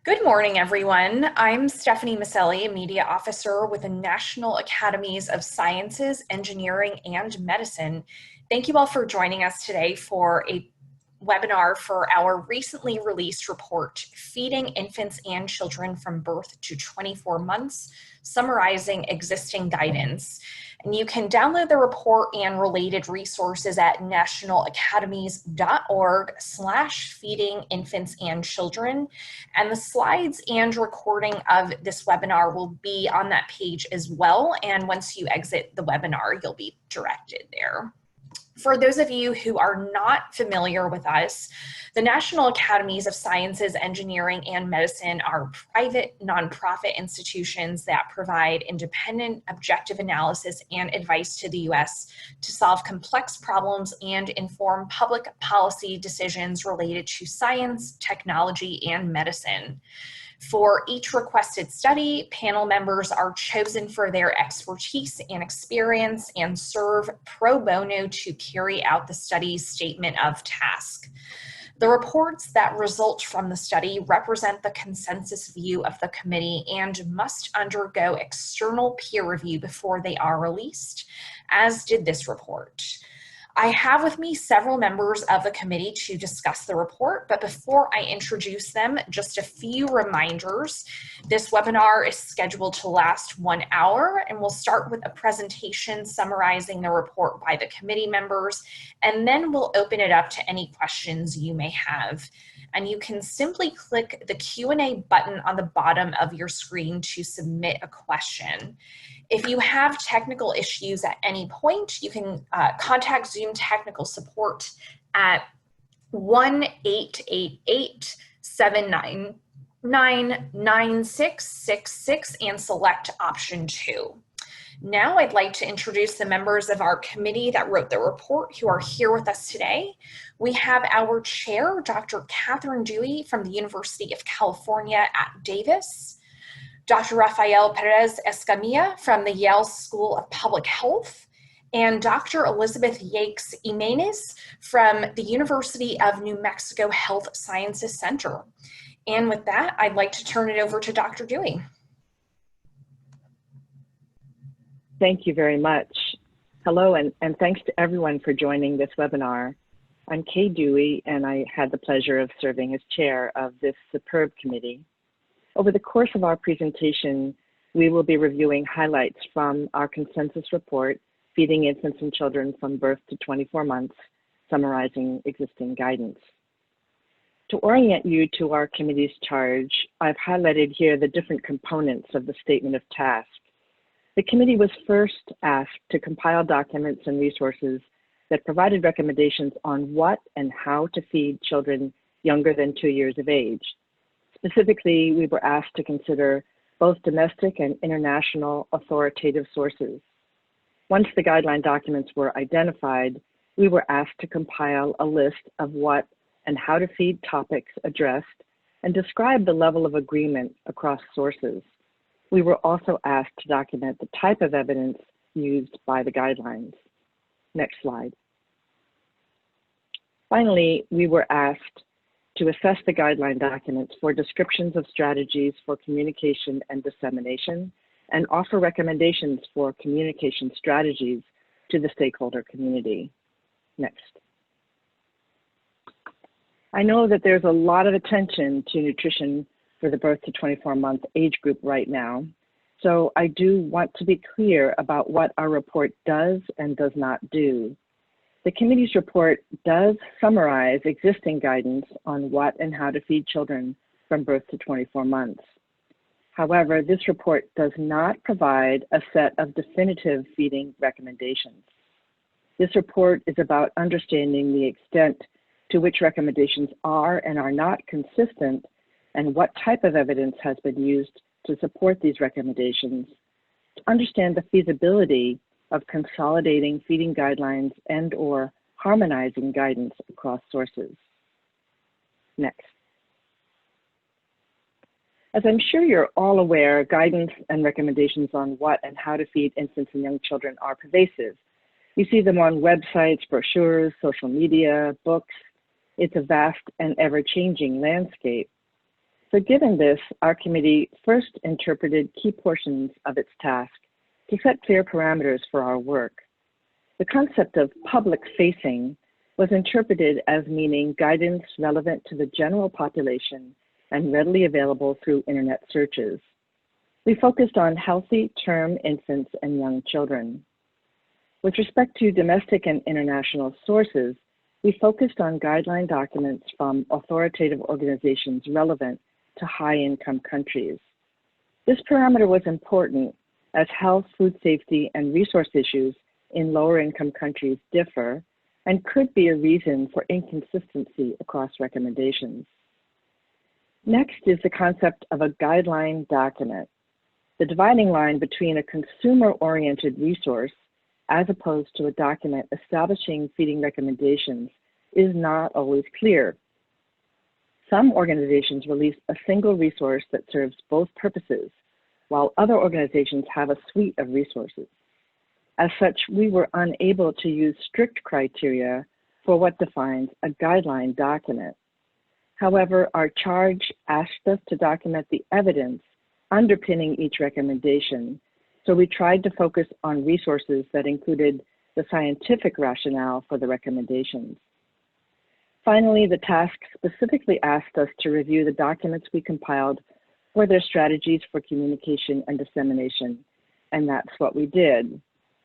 Good morning, everyone. I'm Stephanie Maselli, a media officer with the National Academies of Sciences, Engineering, and Medicine. Thank you all for joining us today for a webinar for our recently released report, Feeding Infants and Children from Birth to 24 Months, Summarizing Existing Guidance. And you can download the report and related resources at nationalacademies.org/feedinginfantsandchildren. And the slides and recording of this webinar will be on that page as well. And once you exit the webinar, you'll be directed there. For those of you who are not familiar with us, the National Academies of Sciences, Engineering, and Medicine are private nonprofit institutions that provide independent, objective analysis and advice to the U.S. to solve complex problems and inform public policy decisions related to science, technology, and medicine. For each requested study, panel members are chosen for their expertise and experience and serve pro bono to carry out the study's statement of task. The reports that result from the study represent the consensus view of the committee and must undergo external peer review before they are released, as did this report. I have with me several members of the committee to discuss the report, but before I introduce them, just a few reminders. This webinar is scheduled to last 1 hour, and we'll start with a presentation summarizing the report by the committee members, and then we'll open it up to any questions you may have. And you can simply click the Q&A button on the bottom of your screen to submit a question. If you have technical issues at any point, you can contact Zoom technical support at 1-888-799-9666 and select option 2. Now I'd like to introduce the members of our committee that wrote the report who are here with us today. We have our chair, Dr. Catherine Dewey from the University of California at Davis, Dr. Rafael Perez Escamilla from the Yale School of Public Health, and Dr. Elizabeth Yakes Jimenez from the University of New Mexico Health Sciences Center. And with that, I'd like to turn it over to Dr. Dewey. Thank you very much. Hello, and thanks to everyone for joining this webinar. I'm Kay Dewey, and I had the pleasure of serving as chair of this superb committee. Over the course of our presentation, we will be reviewing highlights from our consensus report, Feeding Infants and Children from Birth to 24 Months, Summarizing Existing Guidance. To orient you to our committee's charge, I've highlighted here the different components of the statement of task. The committee was first asked to compile documents and resources that provided recommendations on what and how to feed children younger than 2 years of age. Specifically, we were asked to consider both domestic and international authoritative sources. Once the guideline documents were identified, we were asked to compile a list of what and how to feed topics addressed and describe the level of agreement across sources. We were also asked to document the type of evidence used by the guidelines. Next slide. Finally, we were asked to assess the guideline documents for descriptions of strategies for communication and dissemination, and offer recommendations for communication strategies to the stakeholder community. Next. I know that there's a lot of attention to nutrition for the birth to 24-month age group right now, so I do want to be clear about what our report does and does not do. The committee's report does summarize existing guidance on what and how to feed children from birth to 24 months. However, this report does not provide a set of definitive feeding recommendations. This report is about understanding the extent to which recommendations are and are not consistent and what type of evidence has been used to support these recommendations, to understand the feasibility of consolidating feeding guidelines and/or harmonizing guidance across sources. Next. As I'm sure you're all aware, guidance and recommendations on what and how to feed infants and young children are pervasive. You see them on websites, brochures, social media, books. It's a vast and ever-changing landscape. So given this, our committee first interpreted key portions of its task to set clear parameters for our work. The concept of public-facing was interpreted as meaning guidance relevant to the general population and readily available through internet searches. We focused on healthy term infants and young children. With respect to domestic and international sources, we focused on guideline documents from authoritative organizations relevant to high-income countries. This parameter was important as health, food safety, and resource issues in lower-income countries differ and could be a reason for inconsistency across recommendations. Next is the concept of a guideline document, the dividing line between a consumer-oriented resource as opposed to a document establishing feeding recommendations is not always clear. Some organizations release a single resource that serves both purposes, while other organizations have a suite of resources. As such, we were unable to use strict criteria for what defines a guideline document. However, our charge asked us to document the evidence underpinning each recommendation, so we tried to focus on resources that included the scientific rationale for the recommendations. Finally, the task specifically asked us to review the documents we compiled for their strategies for communication and dissemination, and that's what we did.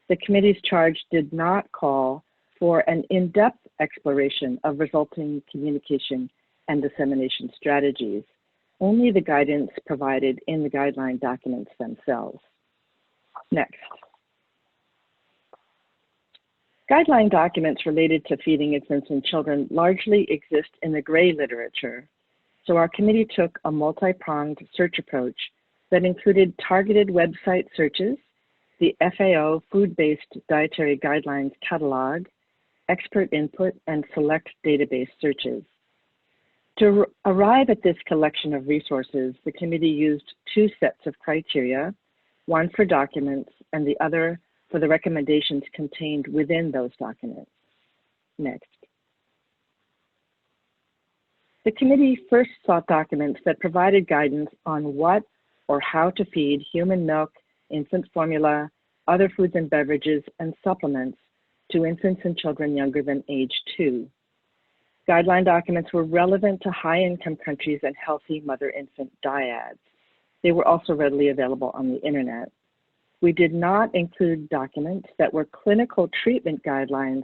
The committee's charge did not call for an in-depth exploration of resulting communication and dissemination strategies, only the guidance provided in the guideline documents themselves. Next. Guideline documents related to feeding infants and children largely exist in the gray literature, so our committee took a multi-pronged search approach that included targeted website searches, the FAO Food-Based Dietary Guidelines Catalog, expert input, and select database searches. To arrive at this collection of resources, the committee used two sets of criteria, one for documents and the other for the recommendations contained within those documents. Next. The committee first sought documents that provided guidance on what or how to feed human milk, infant formula, other foods and beverages, and supplements to infants and children younger than age 2. Guideline documents were relevant to high-income countries and healthy mother-infant dyads. They were also readily available on the internet. We did not include documents that were clinical treatment guidelines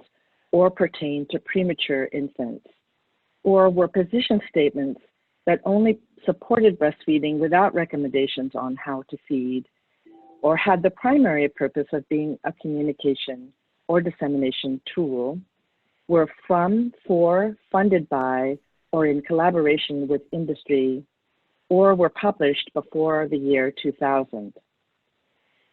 or pertained to premature infants, or were position statements that only supported breastfeeding without recommendations on how to feed, or had the primary purpose of being a communication or dissemination tool, were from, for, funded by, or in collaboration with industry, or were published before the year 2000.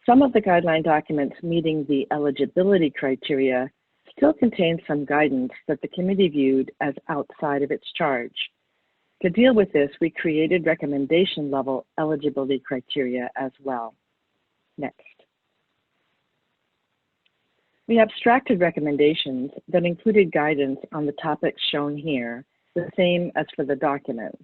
Some of the guideline documents meeting the eligibility criteria still contain some guidance that the committee viewed as outside of its charge. To deal with this, we created recommendation level eligibility criteria as well. Next. We abstracted recommendations that included guidance on the topics shown here, the same as for the documents.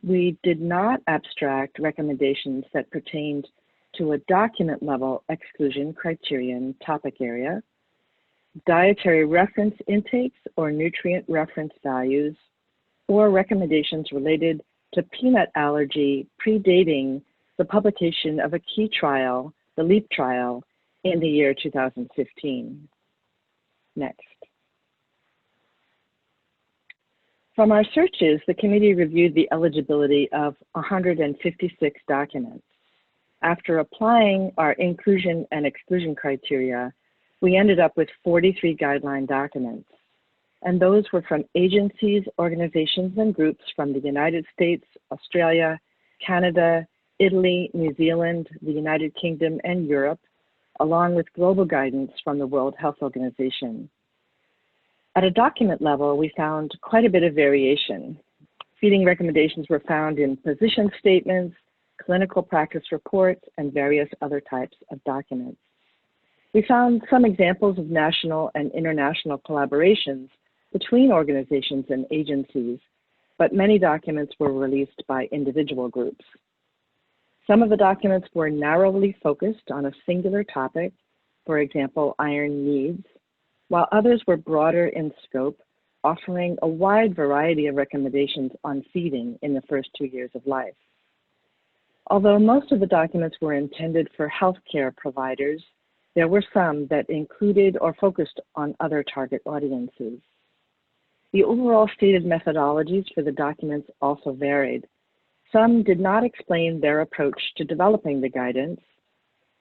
We did not abstract recommendations that pertained to a document level exclusion criterion topic area, dietary reference intakes or nutrient reference values, or recommendations related to peanut allergy predating the publication of a key trial, the LEAP trial, in the year 2015. Next. From our searches, the committee reviewed the eligibility of 156 documents. After applying our inclusion and exclusion criteria, we ended up with 43 guideline documents. And those were from agencies, organizations, and groups from the United States, Australia, Canada, Italy, New Zealand, the United Kingdom, and Europe, along with global guidance from the World Health Organization. At a document level, we found quite a bit of variation. Feeding recommendations were found in position statements, clinical practice reports, and various other types of documents. We found some examples of national and international collaborations between organizations and agencies, but many documents were released by individual groups. Some of the documents were narrowly focused on a singular topic, for example, iron needs, while others were broader in scope, offering a wide variety of recommendations on feeding in the first 2 years of life. Although most of the documents were intended for healthcare providers, there were some that included or focused on other target audiences. The overall stated methodologies for the documents also varied. Some did not explain their approach to developing the guidance.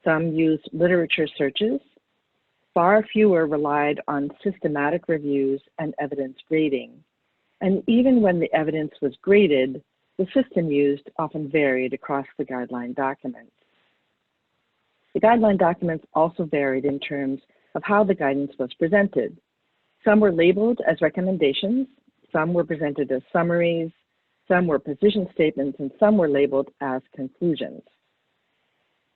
Some used literature searches. Far fewer relied on systematic reviews and evidence grading. And even when the evidence was graded, the system used often varied across the guideline documents. The guideline documents also varied in terms of how the guidance was presented. Some were labeled as recommendations, some were presented as summaries, some were position statements, and some were labeled as conclusions.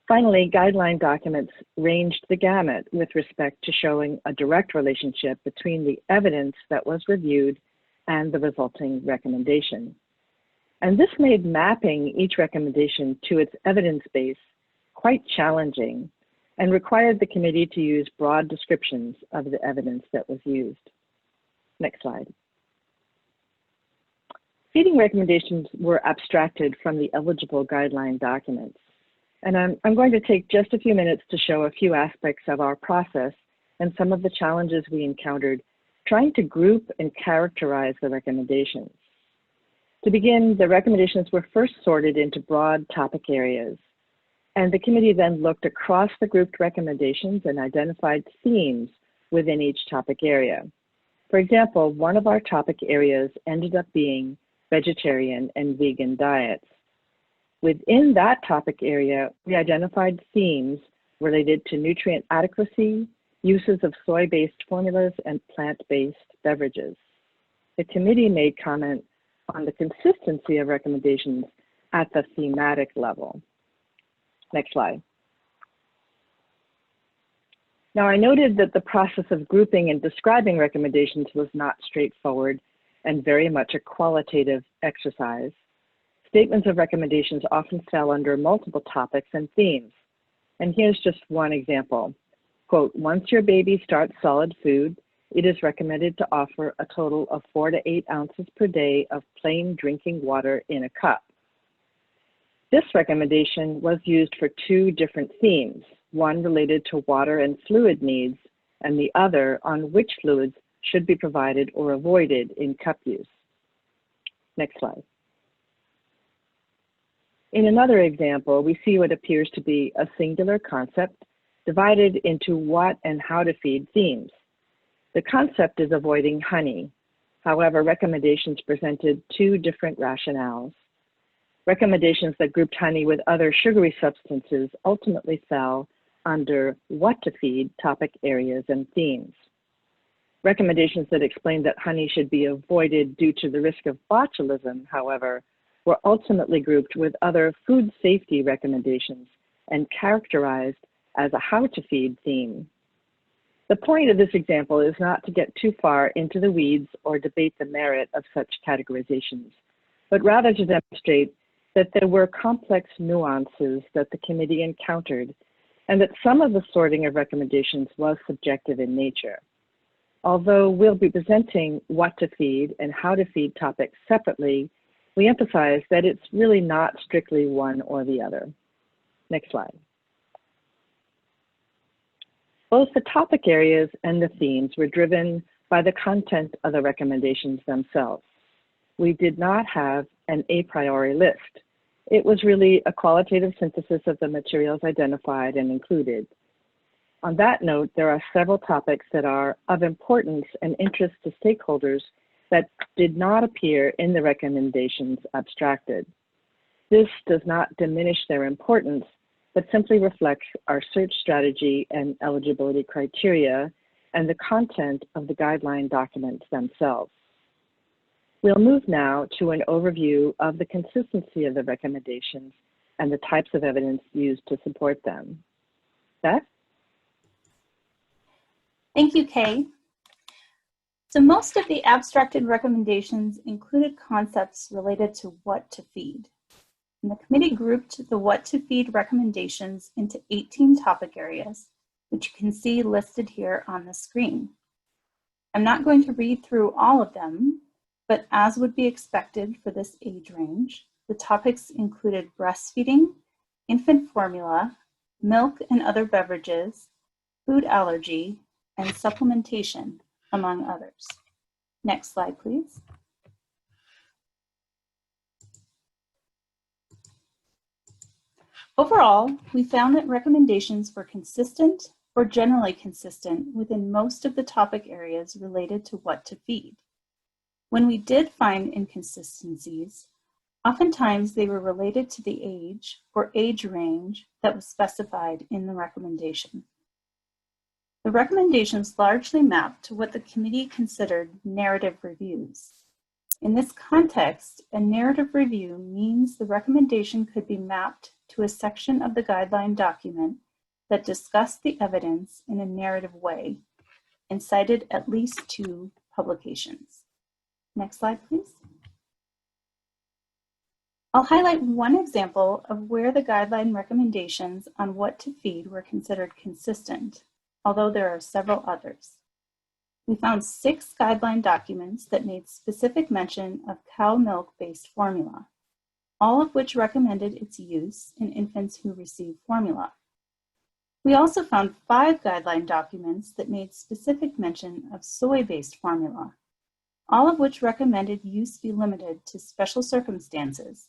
Finally, guideline documents ranged the gamut with respect to showing a direct relationship between the evidence that was reviewed and the resulting recommendation. And this made mapping each recommendation to its evidence base quite challenging and required the committee to use broad descriptions of the evidence that was used. Next slide. Feeding recommendations were abstracted from the eligible guideline documents. And I'm going to take just a few minutes to show a few aspects of our process and some of the challenges we encountered trying to group and characterize the recommendations. To begin, the recommendations were first sorted into broad topic areas. And the committee then looked across the grouped recommendations and identified themes within each topic area. For example, one of our topic areas ended up being vegetarian and vegan diets. Within that topic area, we identified themes related to nutrient adequacy, uses of soy-based formulas, and plant-based beverages. The committee made comment on the consistency of recommendations at the thematic level. Next slide. Now, I noted that the process of grouping and describing recommendations was not straightforward and very much a qualitative exercise. Statements of recommendations often fell under multiple topics and themes. And here's just one example. Quote, once your baby starts solid food, it is recommended to offer a total of 4 to 8 ounces per day of plain drinking water in a cup. This recommendation was used for 2 different themes, one related to water and fluid needs, and the other on which fluids should be provided or avoided in cup use. Next slide. In another example, we see what appears to be a singular concept divided into what and how to feed themes. The concept is avoiding honey. However, recommendations presented 2 different rationales. Recommendations that grouped honey with other sugary substances ultimately fell under what to feed topic areas and themes. Recommendations that explained that honey should be avoided due to the risk of botulism, however, were ultimately grouped with other food safety recommendations and characterized as a how to feed theme. The point of this example is not to get too far into the weeds or debate the merit of such categorizations, but rather to demonstrate that there were complex nuances that the committee encountered and that some of the sorting of recommendations was subjective in nature. Although we'll be presenting what to feed and how to feed topics separately, we emphasize that it's really not strictly one or the other. Next slide. Both the topic areas and the themes were driven by the content of the recommendations themselves. We did not have an a priori list. It was really a qualitative synthesis of the materials identified and included. On that note, there are several topics that are of importance and interest to stakeholders that did not appear in the recommendations abstracted. This does not diminish their importance, but simply reflects our search strategy and eligibility criteria and the content of the guideline documents themselves. We'll move now to an overview of the consistency of the recommendations and the types of evidence used to support them. Beth? Thank you, Kay. So most of the abstracted recommendations included concepts related to what to feed. And the committee grouped the what to feed recommendations into 18 topic areas, which you can see listed here on the screen. I'm not going to read through all of them, but as would be expected for this age range, the topics included breastfeeding, infant formula, milk and other beverages, food allergy, and supplementation, among others. Next slide, please. Overall, we found that recommendations were consistent or generally consistent within most of the topic areas related to what to feed. When we did find inconsistencies, oftentimes they were related to the age or age range that was specified in the recommendation. The recommendations largely mapped to what the committee considered narrative reviews. In this context, a narrative review means the recommendation could be mapped to a section of the guideline document that discussed the evidence in a narrative way and cited at least 2 publications. Next slide, please. I'll highlight one example of where the guideline recommendations on what to feed were considered consistent, although there are several others. We found 6 guideline documents that made specific mention of cow milk-based formula, all of which recommended its use in infants who receive formula. We also found 5 guideline documents that made specific mention of soy-based formula, all of which recommended use be limited to special circumstances,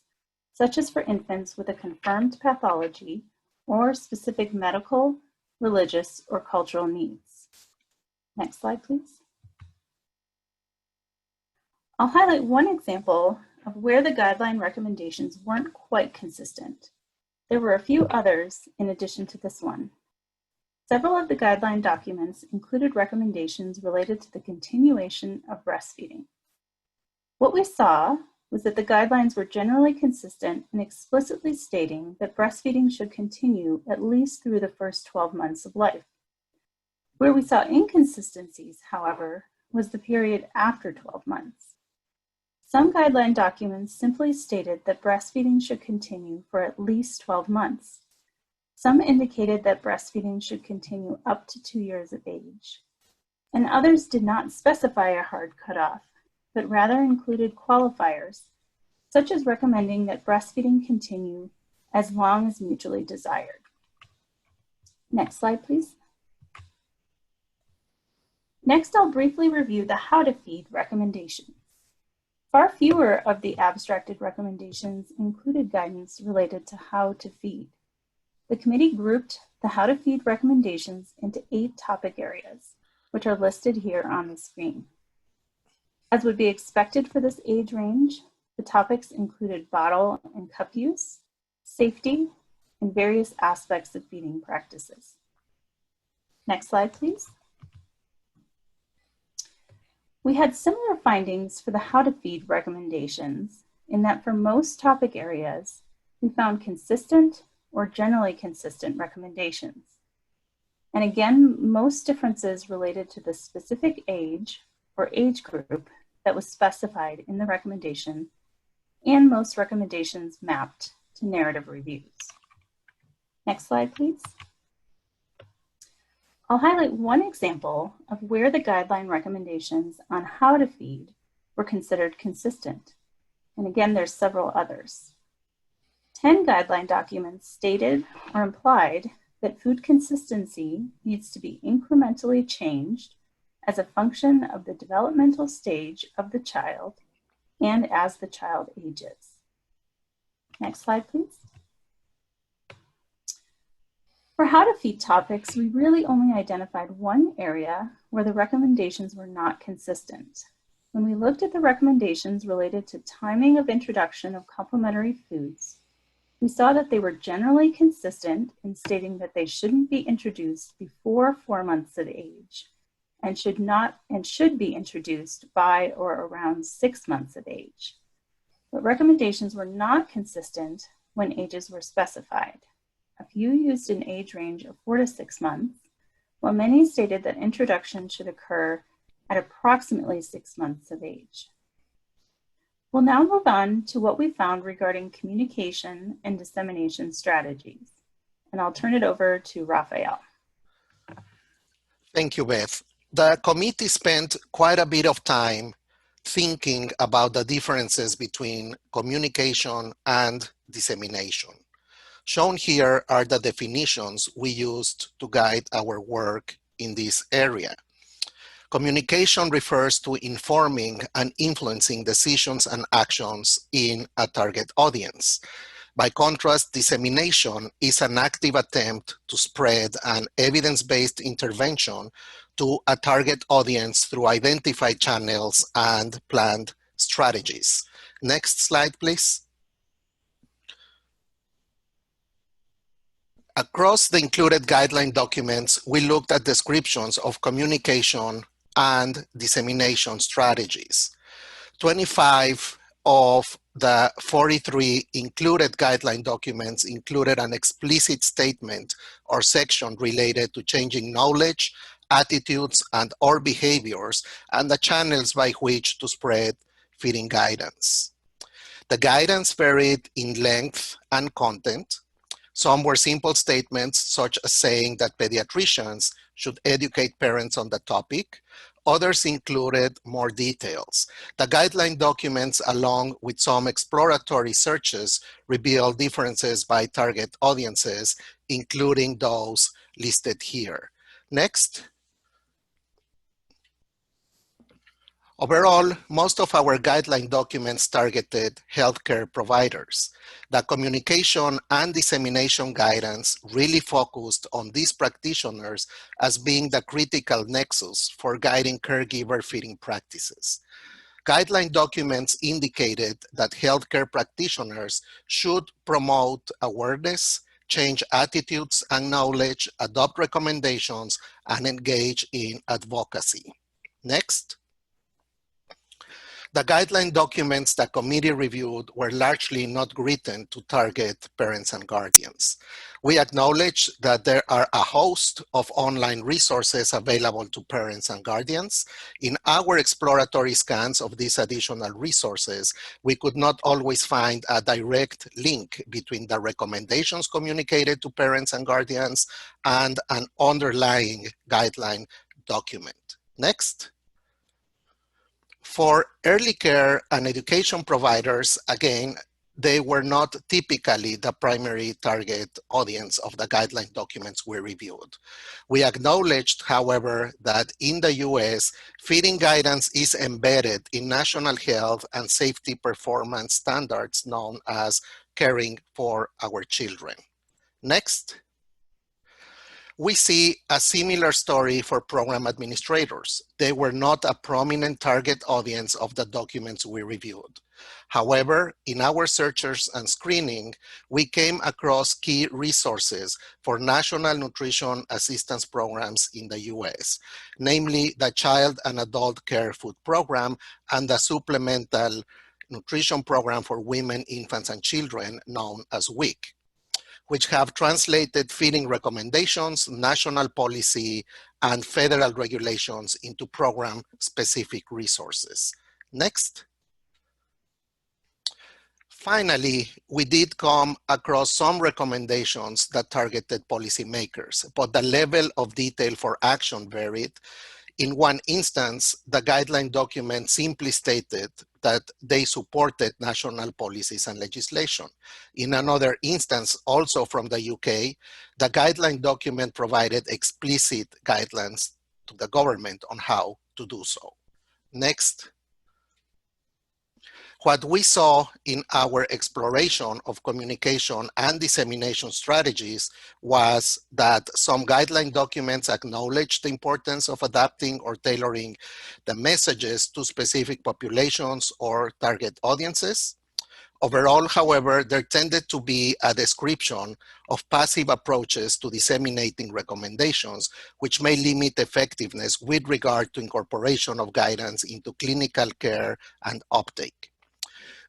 such as for infants with a confirmed pathology or specific medical, religious, or cultural needs. Next slide, please. I'll highlight one example of where the guideline recommendations weren't quite consistent. There were a few others in addition to this one. Several of the guideline documents included recommendations related to the continuation of breastfeeding. What we saw was that the guidelines were generally consistent in explicitly stating that breastfeeding should continue at least through the first 12 months of life. Where we saw inconsistencies, however, was the period after 12 months. Some guideline documents simply stated that breastfeeding should continue for at least 12 months. Some indicated that breastfeeding should continue up to 2 years of age, and others did not specify a hard cutoff, but rather included qualifiers, such as recommending that breastfeeding continue as long as mutually desired. Next slide, please. Next, I'll briefly review the how to feed recommendations. Far fewer of the abstracted recommendations included guidance related to how to feed. The committee grouped the how to feed recommendations into 8 topic areas, which are listed here on the screen. As would be expected for this age range, the topics included bottle and cup use, safety, and various aspects of feeding practices. Next slide, please. We had similar findings for the how to feed recommendations in that for most topic areas, we found consistent or generally consistent recommendations. And again, most differences related to the specific age or age group that was specified in the recommendation, and most recommendations mapped to narrative reviews. Next slide, please. I'll highlight one example of where the guideline recommendations on how to feed were considered consistent. And again, there's several others. 10 guideline documents stated or implied that food consistency needs to be incrementally changed as a function of the developmental stage of the child and as the child ages. Next slide, please. For how to feed topics, we really only identified one area where the recommendations were not consistent. When we looked at the recommendations related to timing of introduction of complementary foods, we saw that they were generally consistent in stating that they shouldn't be introduced before 4 months of age and should be introduced by or around 6 months of age. But recommendations were not consistent when ages were specified. A few used an age range of 4 to 6 months, while many stated that introduction should occur at approximately 6 months of age. We'll now move on to what we found regarding communication and dissemination strategies, and I'll turn it over to Raphael. Thank you, Beth. The committee spent quite a bit of time thinking about the differences between communication and dissemination. Shown here are the definitions we used to guide our work in this area. Communication refers to informing and influencing decisions and actions in a target audience. By contrast, dissemination is an active attempt to spread an evidence-based intervention to a target audience through identified channels and planned strategies. Next slide, please. Across the included guideline documents, we looked at descriptions of communication and dissemination strategies. 25 of the 43 included guideline documents included an explicit statement or section related to changing knowledge, attitudes, and/or behaviors, and the channels by which to spread feeding guidance. The guidance varied in length and content. Some were simple statements, such as saying that pediatricians should educate parents on the topic. Others included more details. The guideline documents, along with some exploratory searches, reveal differences by target audiences, including those listed here. Next. Overall, most of our guideline documents targeted healthcare providers. The communication and dissemination guidance really focused on these practitioners as being the critical nexus for guiding caregiver feeding practices. Guideline documents indicated that healthcare practitioners should promote awareness, change attitudes and knowledge, adopt recommendations, and engage in advocacy. Next. The guideline documents the committee reviewed were largely not written to target parents and guardians. We acknowledge that there are a host of online resources available to parents and guardians. In our exploratory scans of these additional resources, we could not always find a direct link between the recommendations communicated to parents and guardians and an underlying guideline document. Next. For early care and education providers, again, they were not typically the primary target audience of the guideline documents we reviewed. We acknowledged, however, that in the US, feeding guidance is embedded in national health and safety performance standards known as Caring for Our Children. Next. We see a similar story for program administrators. They were not a prominent target audience of the documents we reviewed. However, in our searches and screening, we came across key resources for national nutrition assistance programs in the US, namely the Child and Adult Care Food Program and the Supplemental Nutrition Program for Women, Infants, and Children, known as WIC, which have translated feeding recommendations, national policy, and federal regulations into program-specific resources. Next. Finally, we did come across some recommendations that targeted policymakers, but the level of detail for action varied. In one instance, the guideline document simply stated that they supported national policies and legislation. In another instance, also from the UK, the guideline document provided explicit guidelines to the government on how to do so. Next. What we saw in our exploration of communication and dissemination strategies was that some guideline documents acknowledged the importance of adapting or tailoring the messages to specific populations or target audiences. Overall, however, there tended to be a description of passive approaches to disseminating recommendations, which may limit effectiveness with regard to incorporation of guidance into clinical care and uptake.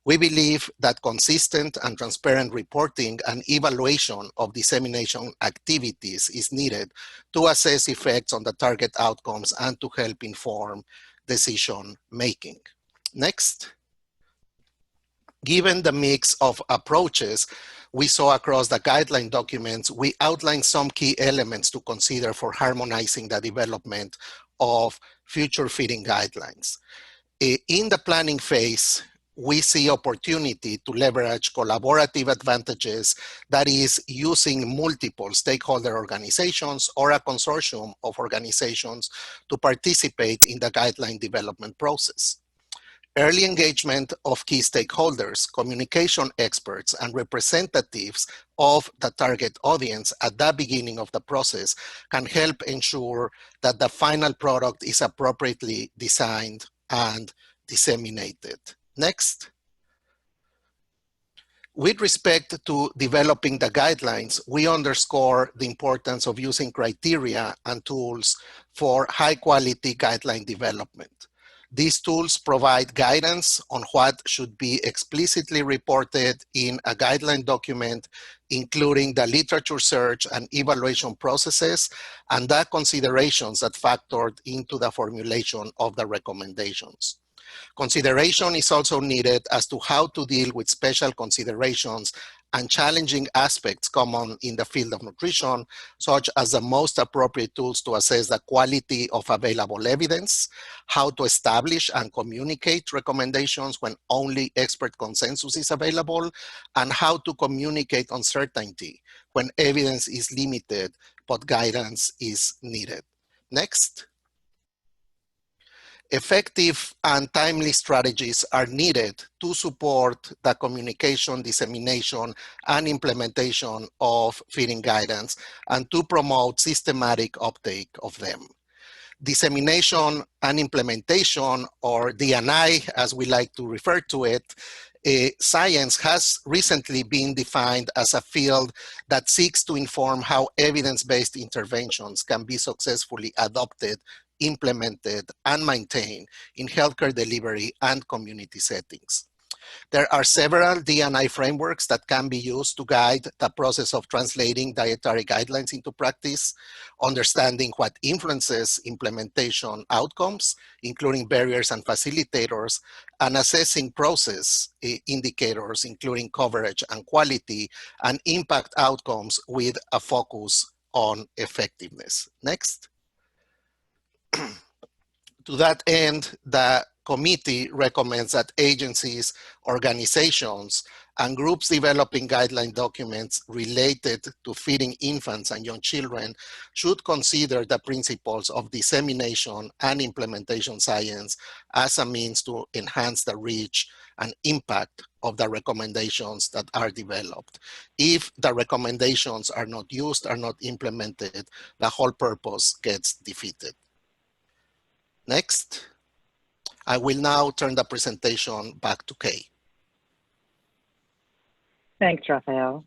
We believe that consistent and transparent reporting and evaluation of dissemination activities is needed to assess effects on the target outcomes and to help inform decision making. Next. Given the mix of approaches we saw across the guideline documents, we outlined some key elements to consider for harmonizing the development of future feeding guidelines. In the planning phase, we see opportunity to leverage collaborative advantages, that is, using multiple stakeholder organizations or a consortium of organizations to participate in the guideline development process. Early engagement of key stakeholders, communication experts, and representatives of the target audience at the beginning of the process can help ensure that the final product is appropriately designed and disseminated. Next. With respect to developing the guidelines, we underscore the importance of using criteria and tools for high-quality guideline development. These tools provide guidance on what should be explicitly reported in a guideline document, including the literature search and evaluation processes and the considerations that factored into the formulation of the recommendations. Consideration is also needed as to how to deal with special considerations and challenging aspects common in the field of nutrition, such as the most appropriate tools to assess the quality of available evidence, how to establish and communicate recommendations when only expert consensus is available, and how to communicate uncertainty when evidence is limited but guidance is needed. Next. Effective and timely strategies are needed to support the communication, dissemination, and implementation of feeding guidance and to promote systematic uptake of them. Dissemination and implementation, or D&I as we like to refer to it, science has recently been defined as a field that seeks to inform how evidence-based interventions can be successfully adopted, implemented, and maintained in healthcare delivery and community settings. There are several D&I frameworks that can be used to guide the process of translating dietary guidelines into practice, understanding what influences implementation outcomes, including barriers and facilitators, and assessing process indicators, including coverage and quality, and impact outcomes with a focus on effectiveness. Next. To that end, the committee recommends that agencies, organizations, and groups developing guideline documents related to feeding infants and young children should consider the principles of dissemination and implementation science as a means to enhance the reach and impact of the recommendations that are developed. If the recommendations are not used, are not implemented, the whole purpose gets defeated. Next. I will now turn the presentation back to Kay. Thanks, Rafael.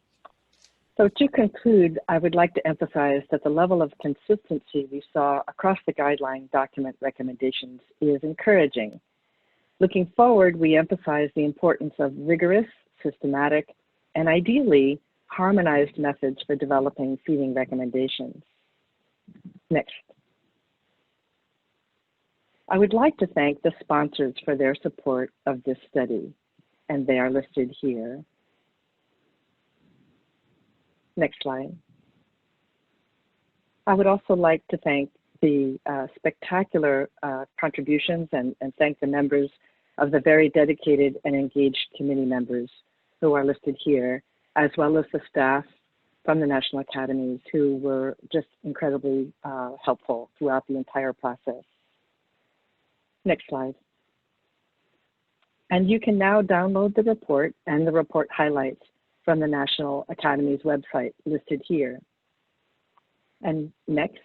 So to conclude, I would like to emphasize that the level of consistency we saw across the guideline document recommendations is encouraging. Looking forward, we emphasize the importance of rigorous, systematic, and ideally harmonized methods for developing feeding recommendations. Next. I would like to thank the sponsors for their support of this study, and they are listed here. Next slide. I would also like to thank the spectacular contributions and thank the members of the very dedicated and engaged committee members who are listed here, as well as the staff from the National Academies who were just incredibly helpful throughout the entire process. Next slide. And you can now download the report and the report highlights from the National Academies website listed here. And next.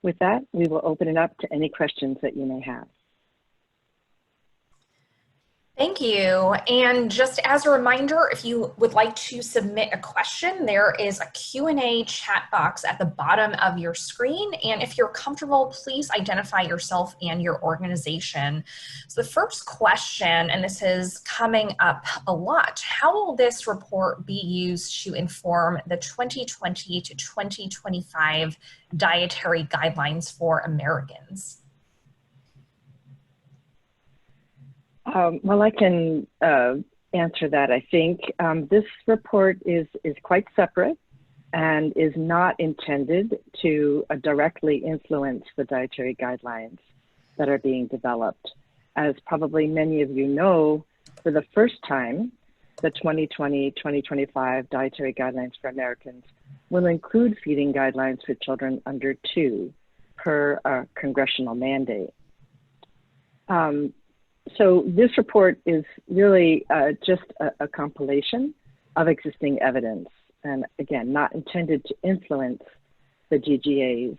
With that, we will open it up to any questions that you may have. Thank you. And just as a reminder, if you would like to submit a question, there is a Q&A chat box at the bottom of your screen. And if you're comfortable, please identify yourself and your organization. So the first question, and this is coming up a lot, how will this report be used to inform the 2020 to 2025 dietary guidelines for Americans? Well, I can answer that, I think. This report is quite separate and is not intended to directly influence the dietary guidelines that are being developed. As probably many of you know, for the first time, the 2020-2025 Dietary Guidelines for Americans will include feeding guidelines for children under 2 per congressional mandate. So this report is really just a compilation of existing evidence, and again, not intended to influence the GGAs.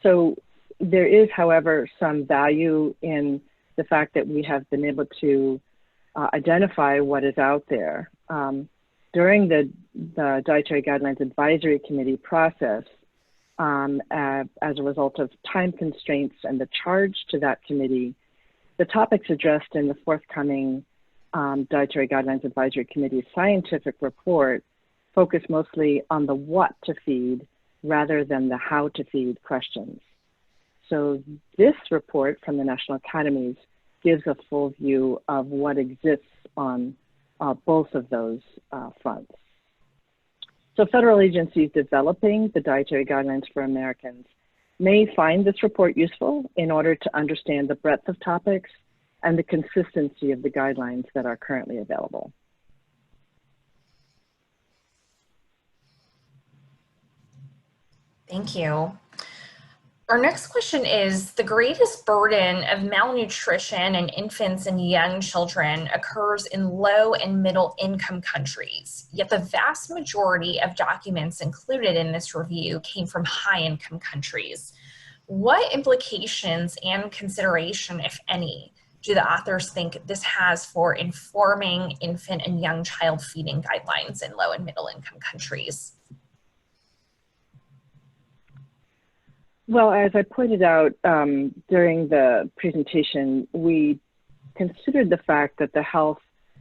So there is, however, some value in the fact that we have been able to identify what is out there. During the Dietary Guidelines Advisory Committee process, as a result of time constraints and the charge to that committee, the topics addressed in the forthcoming Dietary Guidelines Advisory Committee's scientific report focus mostly on the what to feed rather than the how to feed questions. So this report from the National Academies gives a full view of what exists on both of those fronts. So federal agencies developing the Dietary Guidelines for Americans may find this report useful in order to understand the breadth of topics and the consistency of the guidelines that are currently available. Thank you. Our next question is, the greatest burden of malnutrition in infants and young children occurs in low and middle income countries, yet the vast majority of documents included in this review came from high income countries. What implications and consideration, if any, do the authors think this has for informing infant and young child feeding guidelines in low and middle income countries? Well, as I pointed out during the presentation, we considered the fact that the health,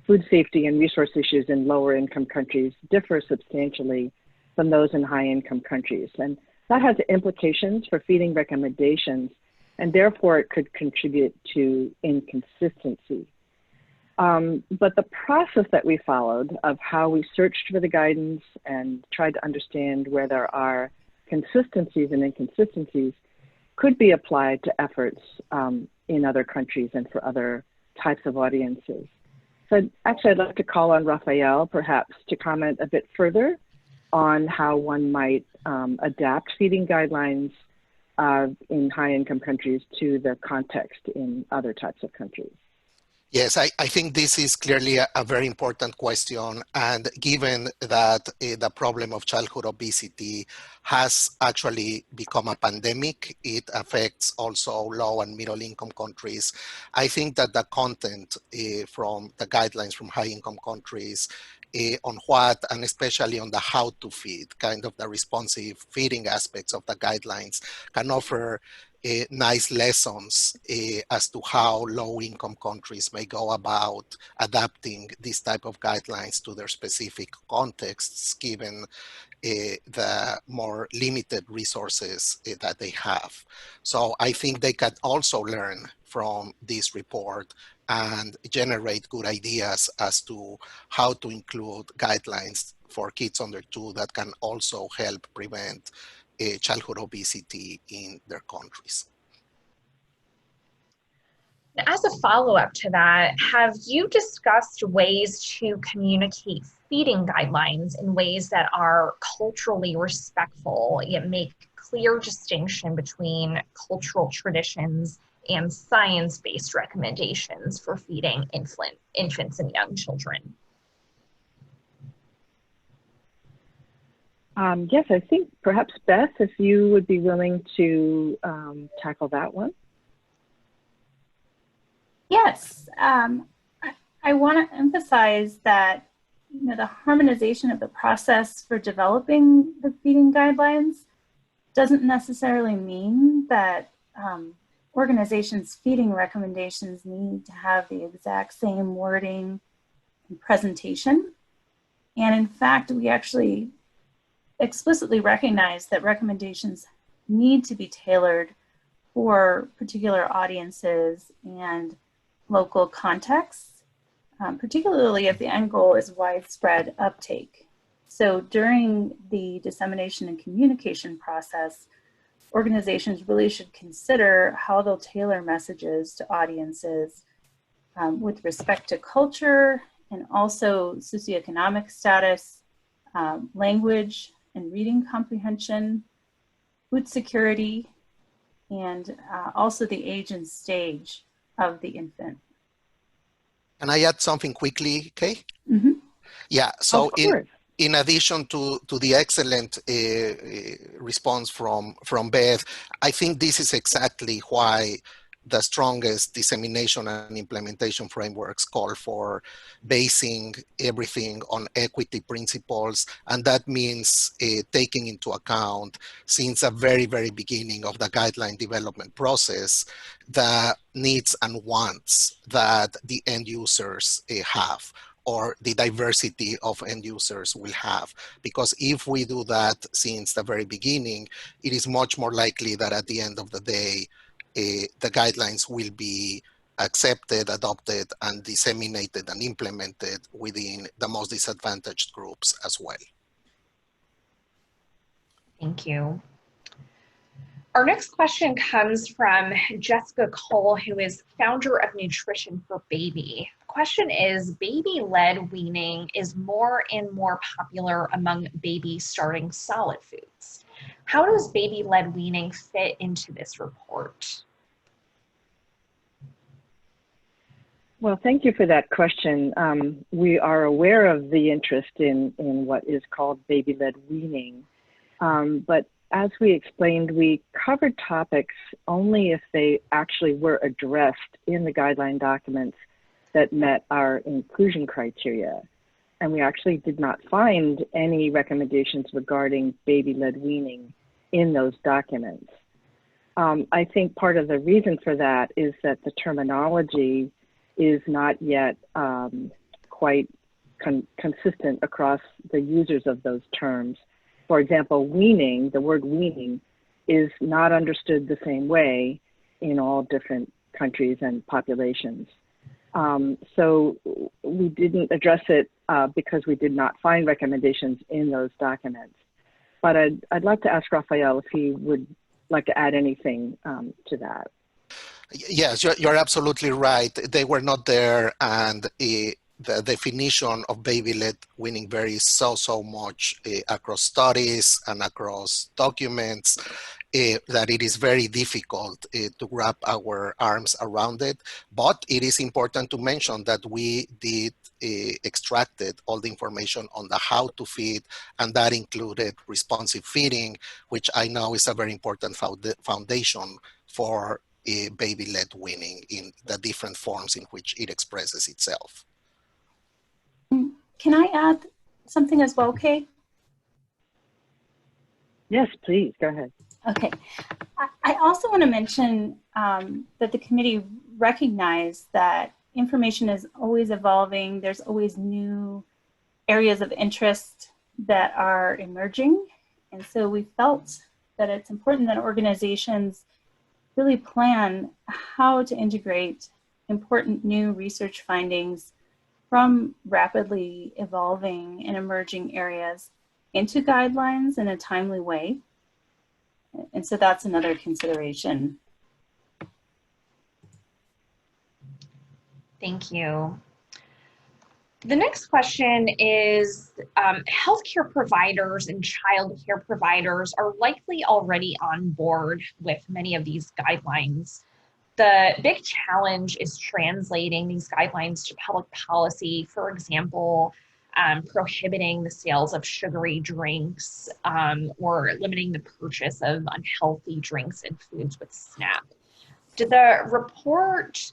food safety, and resource issues in lower income countries differ substantially from those in high income countries. And that has implications for feeding recommendations, and therefore it could contribute to inconsistency. But the process that we followed of how we searched for the guidance and tried to understand where there are consistencies and inconsistencies could be applied to efforts in other countries and for other types of audiences. So actually, I'd like to call on Raphael perhaps to comment a bit further on how one might adapt feeding guidelines in high-income countries to the context in other types of countries. Yes, I think this is clearly a very important question. And given that the problem of childhood obesity has actually become a pandemic, it affects also low and middle income countries. I think that the content from the guidelines from high income countries on what, and especially on the how to feed, kind of the responsive feeding aspects of the guidelines, can offer nice lessons as to how low-income countries may go about adapting these type of guidelines to their specific contexts, given the more limited resources that they have. So I think they can also learn from this report and generate good ideas as to how to include guidelines for kids under 2 that can also help prevent childhood obesity in their countries. As a follow-up to that, have you discussed ways to communicate feeding guidelines in ways that are culturally respectful, yet make clear distinction between cultural traditions and science-based recommendations for feeding infants and young children? Yes, I think perhaps Beth, if you would be willing to tackle that one. Yes, I want to emphasize that the harmonization of the process for developing the feeding guidelines doesn't necessarily mean that organizations' feeding recommendations need to have the exact same wording and presentation. And in fact, we actually explicitly recognize that recommendations need to be tailored for particular audiences and local contexts, particularly if the end goal is widespread uptake. So during the dissemination and communication process, organizations really should consider how they'll tailor messages to audiences with respect to culture and also socioeconomic status, language and reading comprehension, food security, and also the age and stage of the infant. Can I add something quickly, Kay? Mm-hmm. Yeah, so Of course. in addition to the excellent response from Beth, I think this is exactly why the strongest dissemination and implementation frameworks call for basing everything on equity principles. And that means taking into account, since the very, very beginning of the guideline development process, the needs and wants that the end users have, or the diversity of end users will have. Because if we do that since the very beginning, it is much more likely that at the end of the day, the guidelines will be accepted, adopted, and disseminated and implemented within the most disadvantaged groups as well. Thank you. Our next question comes from Jessica Cole, who is founder of Nutrition for Baby. The question is, baby-led weaning is more and more popular among babies starting solid foods. How does baby-led weaning fit into this report? Well, thank you for that question. We are aware of the interest in what is called baby-led weaning, but as we explained, we covered topics only if they actually were addressed in the guideline documents that met our inclusion criteria. And we actually did not find any recommendations regarding baby-led weaning in those documents. I think part of the reason for that is that the terminology is not yet quite consistent across the users of those terms. For example, weaning, the word weaning, is not understood the same way in all different countries and populations. So we didn't address it because we did not find recommendations in those documents. But I'd like to ask Raphael if he would like to add anything to that. Yes, you're absolutely right. They were not there, and the definition of baby-led weaning varies so much across studies and across documents that it is very difficult to wrap our arms around it. But it is important to mention that we did extracted all the information on the how to feed, and that included responsive feeding, which I know is a very important foundation for baby-led weaning in the different forms in which it expresses itself. Can I add something as well, Kay? Yes, please, go ahead. Okay. I also want to mention that the committee recognized that information is always evolving. There's always new areas of interest that are emerging. And so we felt that it's important that organizations really plan how to integrate important new research findings from rapidly evolving and emerging areas into guidelines in a timely way. And so that's another consideration. Thank you. The next question is, healthcare providers and child care providers are likely already on board with many of these guidelines. The big challenge is translating these guidelines to public policy, for example, prohibiting the sales of sugary drinks or limiting the purchase of unhealthy drinks and foods with SNAP. Did the report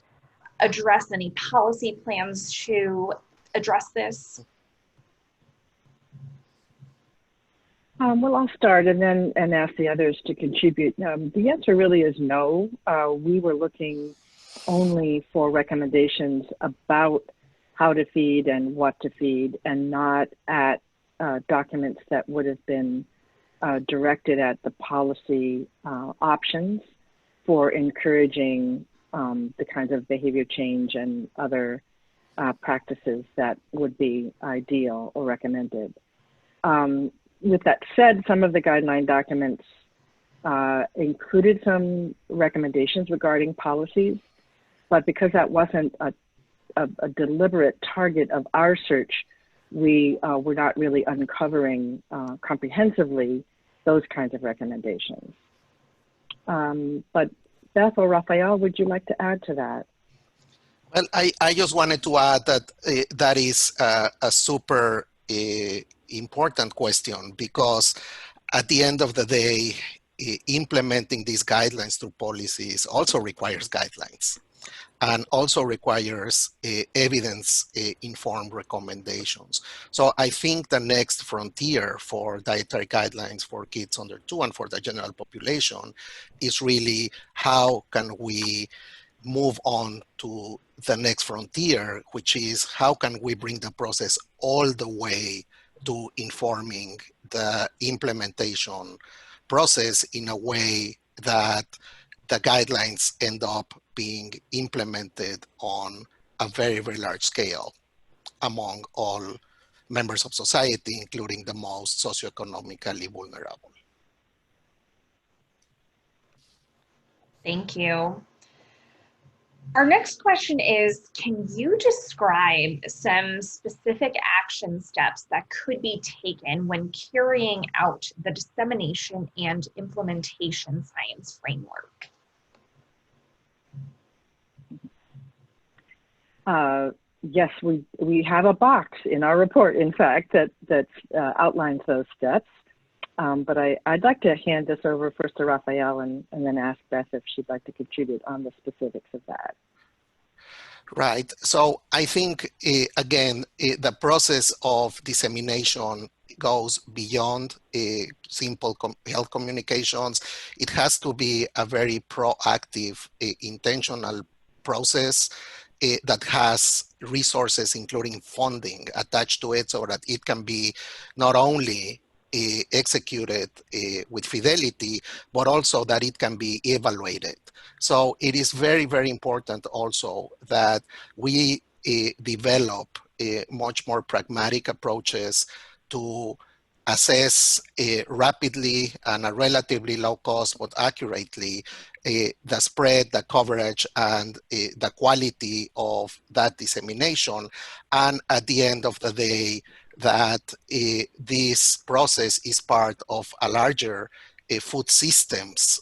address any policy plans to address this? Well, I'll start and ask the others to contribute. The answer really is no. We were looking only for recommendations about how to feed and what to feed, and not at documents that would have been directed at the policy options. for encouraging the kinds of behavior change and other practices that would be ideal or recommended. With that said, some of the guideline documents included some recommendations regarding policies, but because that wasn't a deliberate target of our search, we were not really uncovering comprehensively those kinds of recommendations. But Beth or Raphael, would you like to add to that? Well, I just wanted to add that that is a super important question, because at the end of the day, implementing these guidelines through policies also requires guidelines and also requires evidence-informed recommendations. So I think the next frontier for dietary guidelines for kids under 2 and for the general population is really how can we move on to the next frontier, which is how can we bring the process all the way to informing the implementation process in a way that the guidelines end up being implemented on a very, very large scale among all members of society, including the most socioeconomically vulnerable. Thank you. Our next question is, can you describe some specific action steps that could be taken when carrying out the dissemination and implementation science framework? Yes, we have a box in our report, in fact, that outlines those steps. But I'd like to hand this over first to Raphael and then ask Beth if she'd like to contribute on the specifics of that. Right. So I think, again, the process of dissemination goes beyond simple health communications. It has to be a very proactive, intentional process that has resources, including funding, attached to it, so that it can be not only executed with fidelity, but also that it can be evaluated. So it is very, very important also that we develop much more pragmatic approaches to assess rapidly and at relatively low cost, but accurately, the spread, the coverage, and the quality of that dissemination. And at the end of the day, that this process is part of a larger food systems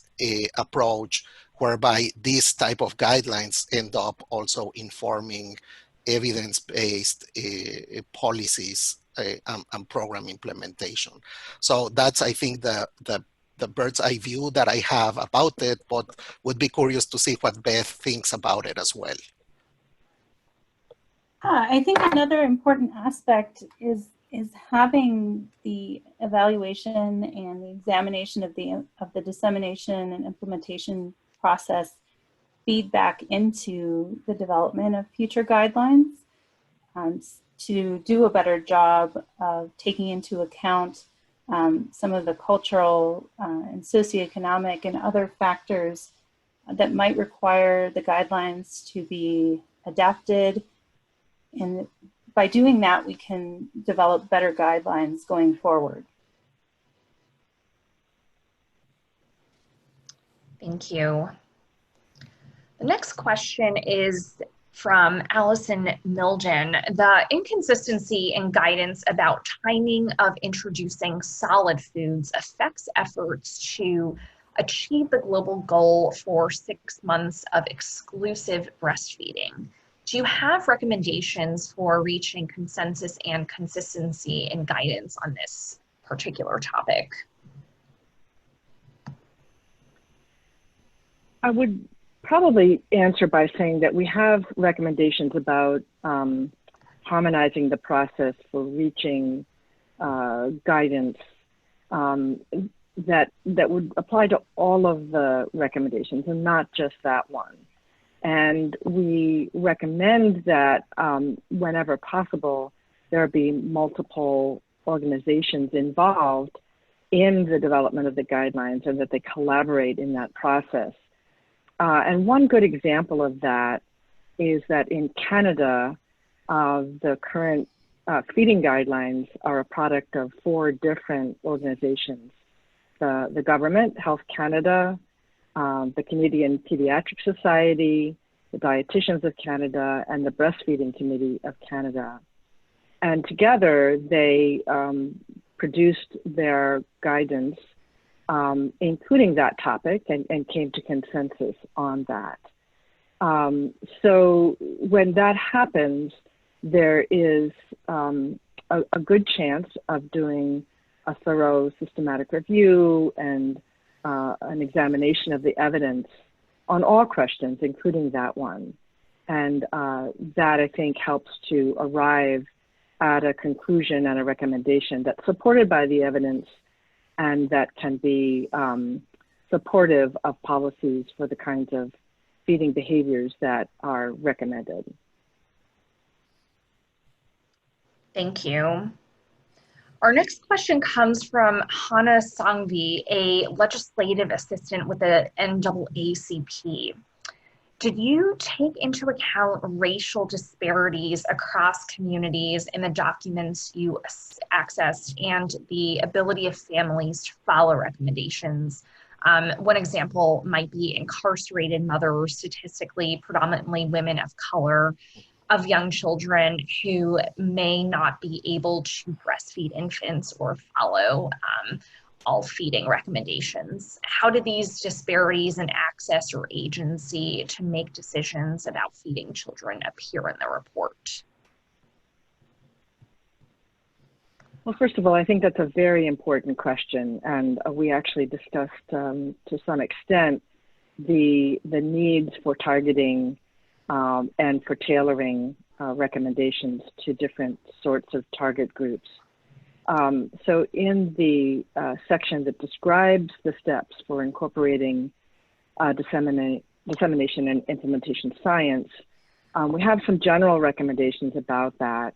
approach, whereby these type of guidelines end up also informing evidence-based policies and program implementation. So that's, I think, the bird's eye view that I have about it, but would be curious to see what Beth thinks about it as well. I think another important aspect is having the evaluation and the examination of the dissemination and implementation process feed back into the development of future guidelines to do a better job of taking into account some of the cultural and socioeconomic and other factors that might require the guidelines to be adapted. And by doing that, we can develop better guidelines going forward. Thank you. The next question is from Allison Milgen. The inconsistency in guidance about timing of introducing solid foods affects efforts to achieve the global goal for 6 months of exclusive breastfeeding. Do you have recommendations for reaching consensus and consistency in guidance on this particular topic? I would probably answer by saying that we have recommendations about harmonizing the process for reaching guidance that would apply to all of the recommendations and not just that one. And we recommend that whenever possible, there be multiple organizations involved in the development of the guidelines and that they collaborate in that process. And one good example of that is that in Canada, the current feeding guidelines are a product of 4 different organizations. The government, Health Canada, the Canadian Pediatric Society, the Dietitians of Canada, and the Breastfeeding Committee of Canada. And together they produced their guidance, including that topic, and came to consensus on that. So when that happens, there is a good chance of doing a thorough systematic review and an examination of the evidence on all questions, including that one. And that, I think, helps to arrive at a conclusion and a recommendation that's supported by the evidence and that can be supportive of policies for the kinds of feeding behaviors that are recommended. Thank you. Our next question comes from Hannah Sangvi, a legislative assistant with the NAACP. Did you take into account racial disparities across communities in the documents you accessed and the ability of families to follow recommendations? One example might be incarcerated mothers, statistically predominantly women of color, of young children who may not be able to breastfeed infants or follow all feeding recommendations. How do these disparities in access or agency to make decisions about feeding children appear in the report? Well, first of all, I think that's a very important question, and we actually discussed to some extent the needs for targeting and for tailoring recommendations to different sorts of target groups. So in the section that describes the steps for incorporating dissemination and implementation science, we have some general recommendations about that,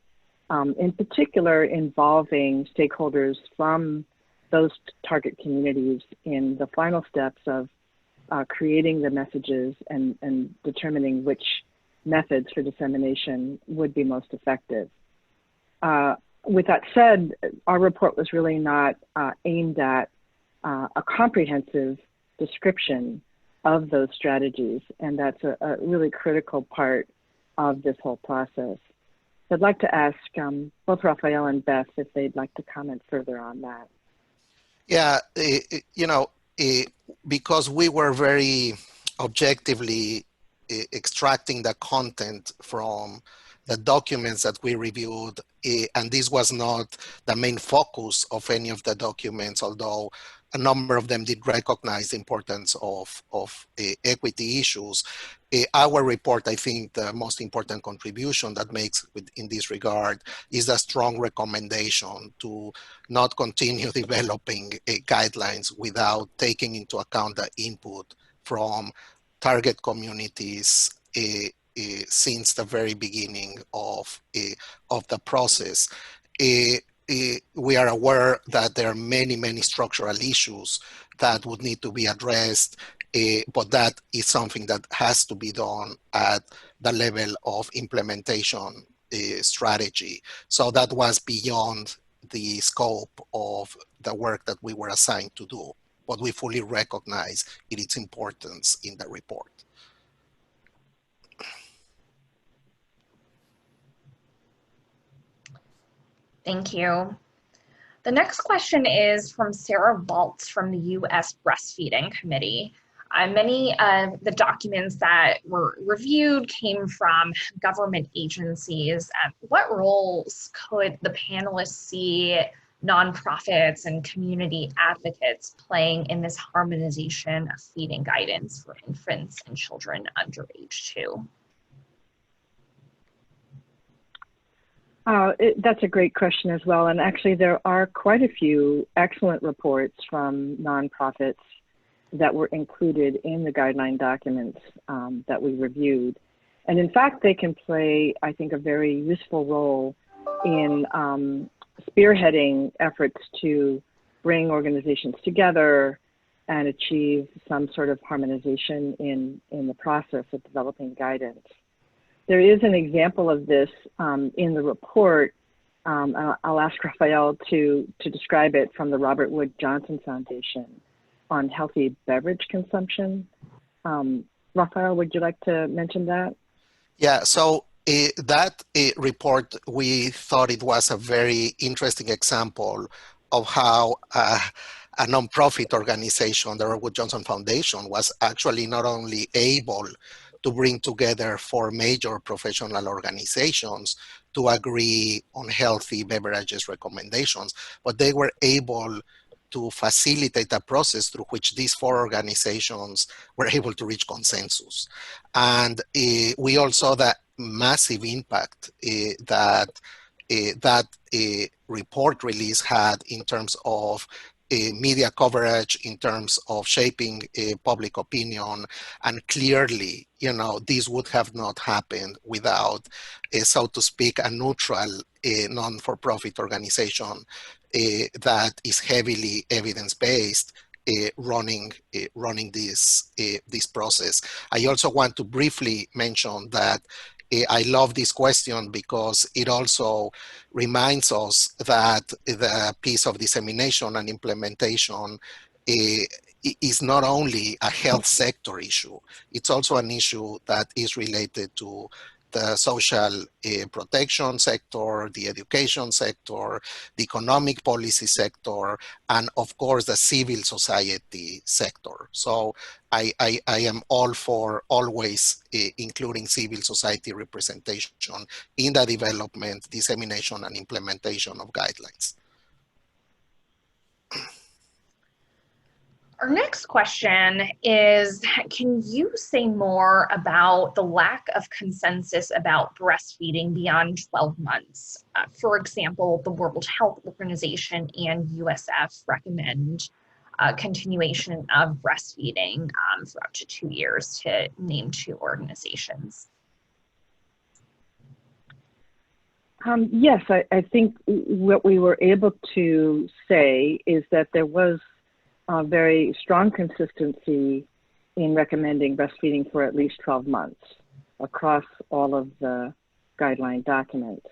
in particular involving stakeholders from those target communities in the final steps of creating the messages and determining which methods for dissemination would be most effective. With that said, our report was really not aimed at a comprehensive description of those strategies, and that's a really critical part of this whole process. So I'd like to ask both Raphael and Beth if they'd like to comment further on that. Yeah, because we were very objectively extracting the content from the documents that we reviewed, and this was not the main focus of any of the documents, although a number of them did recognize the importance of equity issues. Our report, I think the most important contribution that makes in this regard is a strong recommendation to not continue developing guidelines without taking into account the input from target communities since the very beginning of the process. We are aware that there are many structural issues that would need to be addressed, but that is something that has to be done at the level of implementation strategy. So that was beyond the scope of the work that we were assigned to do, but we fully recognize its importance in the report. Thank you. The next question is from Sarah Waltz from the U.S. Breastfeeding Committee. Many of the documents that were reviewed came from government agencies. What roles could the panelists see nonprofits and community advocates playing in this harmonization of feeding guidance for infants and children under age 2? That's a great question as well. And actually, there are quite a few excellent reports from nonprofits that were included in the guideline documents that we reviewed. And in fact, they can play, I think, a very useful role in spearheading efforts to bring organizations together, and achieve some sort of harmonization in the process of developing guidance. There is an example of this in the report. I'll ask Raphael to describe it from the Robert Wood Johnson Foundation on healthy beverage consumption. Raphael, would you like to mention that? Yeah, so that report, we thought it was a very interesting example of how a nonprofit organization, the Robert Wood Johnson Foundation, was actually not only able to bring together 4 major professional organizations to agree on healthy beverages recommendations, but they were able to facilitate a process through which these 4 organizations were able to reach consensus. And we all saw that massive impact that report release had in terms of media coverage, in terms of shaping public opinion, and clearly, you know, this would have not happened without, so to speak, a neutral non-for-profit organization that is heavily evidence-based running this process. I also want to briefly mention that I love this question because it also reminds us that the piece of dissemination and implementation is not only a health sector issue, it's also an issue that is related to the social protection sector, the education sector, the economic policy sector, and of course the civil society sector. So I am all for always including civil society representation in the development, dissemination, and implementation of guidelines. Our next question is, can you say more about the lack of consensus about breastfeeding beyond 12 months? For example, the World Health Organization and USF recommend continuation of breastfeeding for up to 2 years, to name 2 organizations. Yes, I think what we were able to say is that there was very strong consistency in recommending breastfeeding for at least 12 months across all of the guideline documents.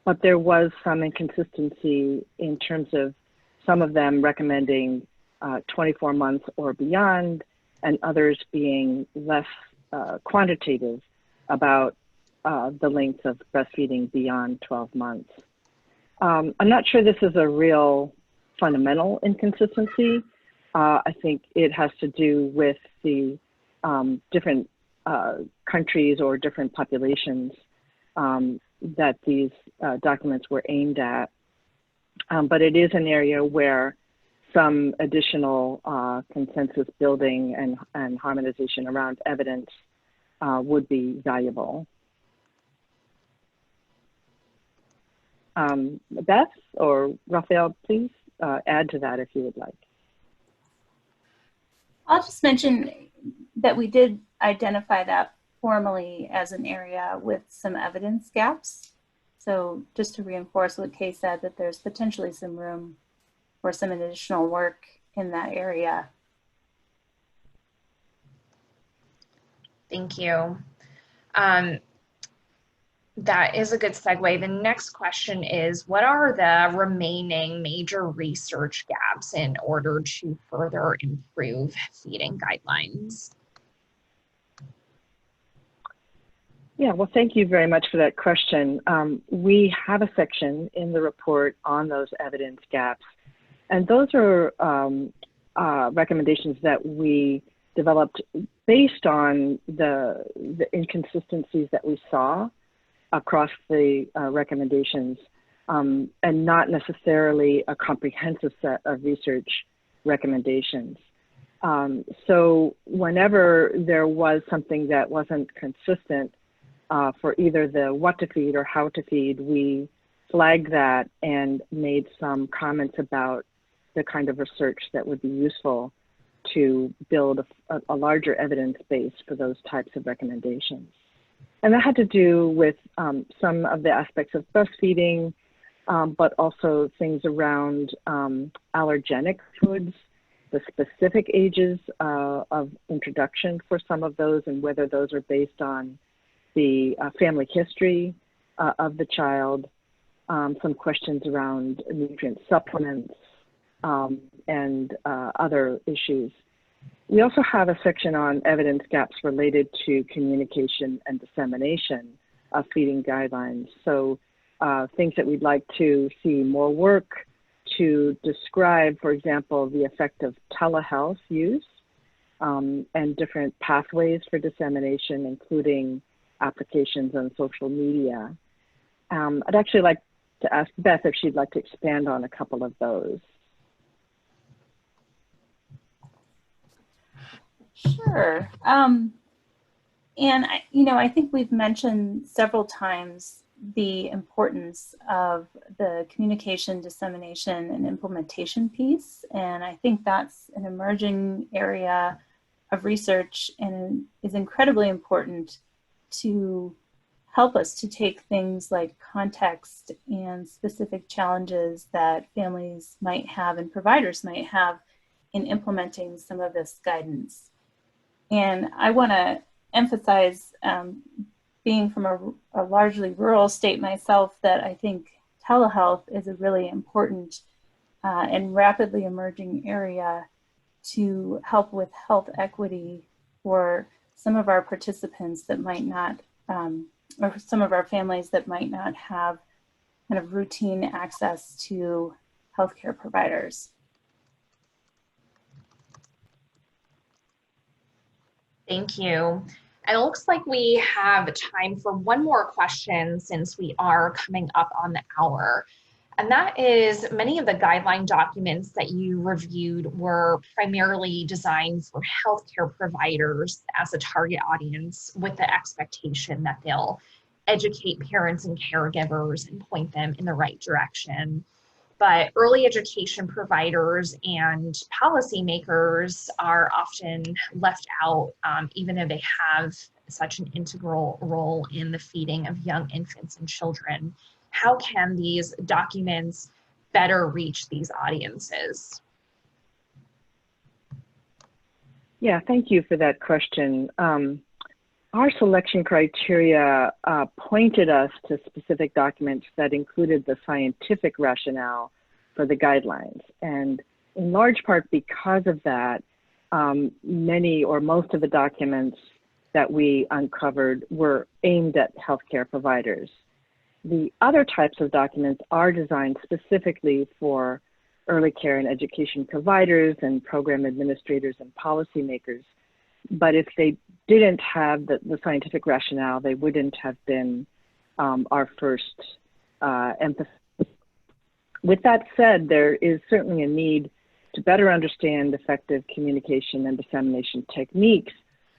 But there was some inconsistency in terms of some of them recommending 24 months or beyond, and others being less quantitative about the length of breastfeeding beyond 12 months. I'm not sure this is a real fundamental inconsistency. I think it has to do with the different countries or different populations that these documents were aimed at. But it is an area where some additional consensus building and harmonization around evidence would be valuable. Beth or Raphael, please add to that if you would like. I'll just mention that we did identify that formally as an area with some evidence gaps. So just to reinforce what Kay said, that there's potentially some room for some additional work in that area. Thank you. That is a good segue. The next question is, what are the remaining major research gaps in order to further improve feeding guidelines? Yeah, well, thank you very much for that question. We have a section in the report on those evidence gaps, and those are recommendations that we developed based on the inconsistencies that we saw across the recommendations, and not necessarily a comprehensive set of research recommendations. So whenever there was something that wasn't consistent for either the what to feed or how to feed, we flagged that and made some comments about the kind of research that would be useful to build a larger evidence base for those types of recommendations. And that had to do with some of the aspects of breastfeeding, but also things around allergenic foods the specific ages of introduction for some of those and whether those are based on the family history of the child, some questions around nutrient supplements, and other issues. We also have a section on evidence gaps related to communication and dissemination of feeding guidelines. So things that we'd like to see more work to describe, for example, the effect of telehealth use and different pathways for dissemination, including applications on social media. I'd actually like to ask Beth if she'd like to expand on a couple of those. Sure. And I think we've mentioned several times the importance of the communication, dissemination, and implementation piece. And I think that's an emerging area of research and is incredibly important to help us to take things like context and specific challenges that families might have and providers might have in implementing some of this guidance. And I want to emphasize, being from a largely rural state myself, that I think telehealth is a really important and rapidly emerging area to help with health equity for some of our participants that might not, or some of our families that might not have kind of routine access to healthcare providers. Thank you. And it looks like we have time for one more question since we are coming up on the hour. And that is, many of the guideline documents that you reviewed were primarily designed for healthcare providers as a target audience, with the expectation that they'll educate parents and caregivers and point them in the right direction. But early education providers and policymakers are often left out, even though they have such an integral role in the feeding of young infants and children. How can these documents better reach these audiences? Yeah, thank you for that question. Our selection criteria pointed us to specific documents that included the scientific rationale for the guidelines. And in large part because of that, many or most of the documents that we uncovered were aimed at healthcare providers. The other types of documents are designed specifically for early care and education providers and program administrators and policymakers. But if they didn't have the scientific rationale, they wouldn't have been our first emphasis. With that said, there is certainly a need to better understand effective communication and dissemination techniques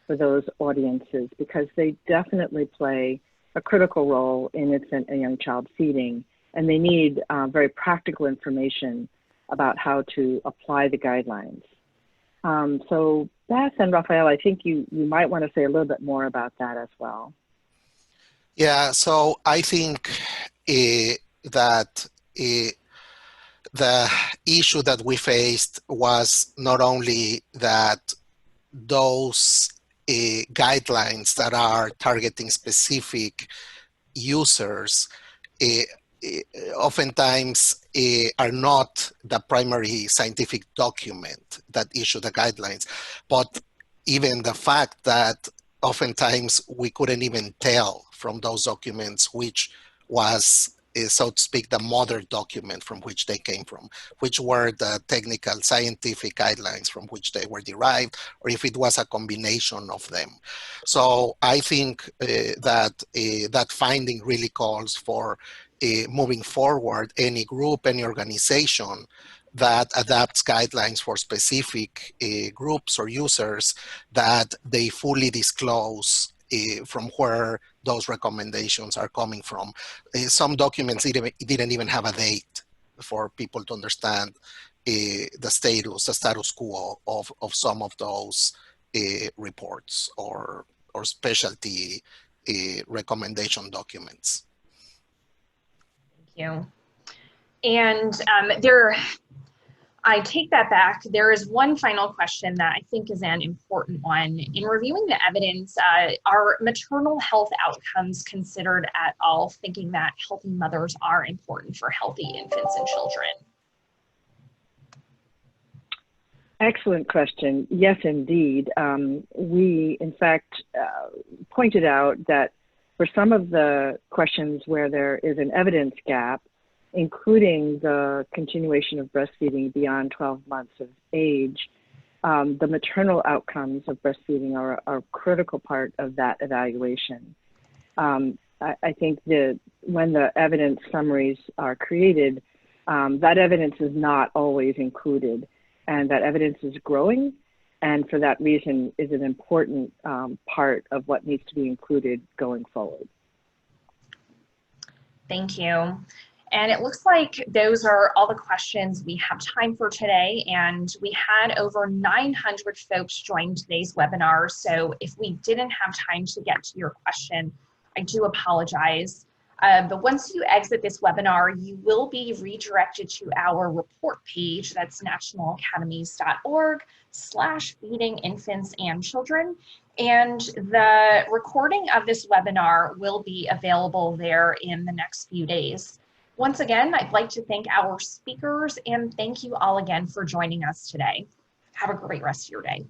for those audiences, because they definitely play a critical role in infant and young child feeding, and they need very practical information about how to apply the guidelines. So Beth and Raphael, I think you might want to say a little bit more about that as well. Yeah, so I think that the issue that we faced was not only that those guidelines that are targeting specific users oftentimes are not the primary scientific document that issue the guidelines, but even the fact that oftentimes we couldn't even tell from those documents which was, so to speak, the mother document from which they came from, which were the technical scientific guidelines from which they were derived, or if it was a combination of them. So I think that finding really calls for moving forward, any group, any organization that adapts guidelines for specific groups or users, that they fully disclose from where those recommendations are coming from. Some documents didn't even have a date for people to understand the status quo of some of those reports or specialty recommendation documents. Thank you. And there I take that back. There is one final question that I think is an important one. In reviewing the evidence, are maternal health outcomes considered at all, thinking that healthy mothers are important for healthy infants and children? Excellent question. Yes, indeed. We, in fact, pointed out that for some of the questions where there is an evidence gap, including the continuation of breastfeeding beyond 12 months of age, the maternal outcomes of breastfeeding are a critical part of that evaluation. I think that when the evidence summaries are created, that evidence is not always included, and that evidence is growing, and for that reason is an important part of what needs to be included going forward. Thank you. And it looks like those are all the questions we have time for today. And we had over 900 folks join today's webinar. So if we didn't have time to get to your question, I do apologize. But once you exit this webinar, you will be redirected to our report page. That's nationalacademies.org/feeding infants and children. And the recording of this webinar will be available there in the next few days. Once again, I'd like to thank our speakers and thank you all again for joining us today. Have a great rest of your day.